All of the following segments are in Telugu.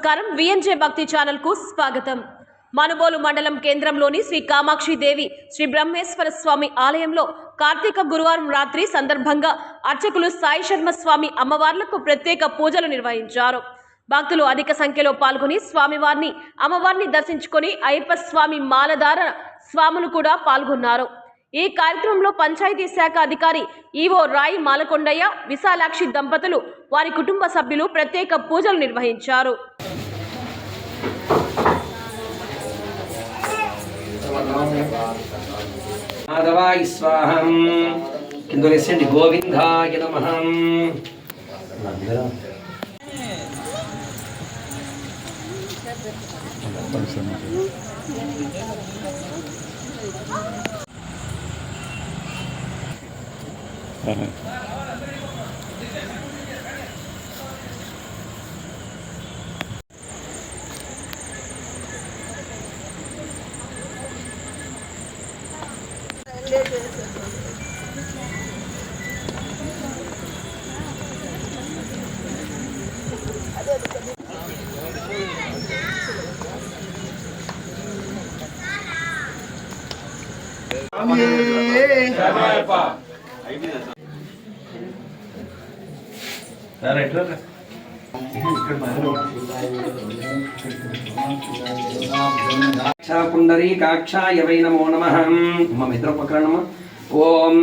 నమస్కారం విఎన్జే భక్తి ఛానల్ కు స్వాగతం. మనుబోలు మండలం కేంద్రంలోని శ్రీ కామాక్షి దేవి శ్రీ బ్రహ్మేశ్వర స్వామి ఆలయంలో కార్తీక గురువారం రాత్రి సందర్భంగా అర్చకులు సాయి శర్మ స్వామి అమ్మవార్లకు ప్రత్యేక పూజలు నిర్వహించారు. భక్తులు అధిక సంఖ్యలో పాల్గొని స్వామివారిని అమ్మవారిని దర్శించుకొని అయ్యప్ప స్వామి మాలధార స్వాములు కూడా పాల్గొన్నారు. ఈ కార్యక్రమంలో పంచాయతీ శాఖ అధికారి ఈవో రాయి మాలకొండయ్య, విశాలాక్షి దంపతులు, వారి కుటుంబ సభ్యులు ప్రత్యేక పూజలు నిర్వహించారు. మాధవాయ స్వాహం. కిందలేసండి గోవిందాయ నమః. పుండరీకాక్షాయ వై నమో నమః. మా మిత్ర ఉపకరణమా. ఓం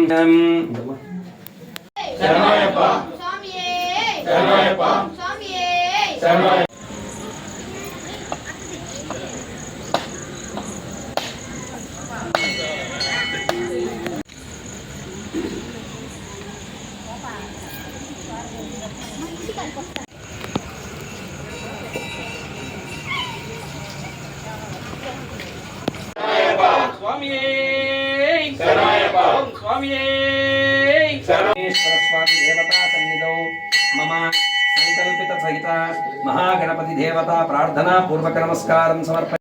స్వామి దేవతా సన్నిధౌ మమ సంకల్పిత సహిత మహాగణపతి దేవతా ప్రార్థనా పూర్వక నమస్కారం సమర్పయామి.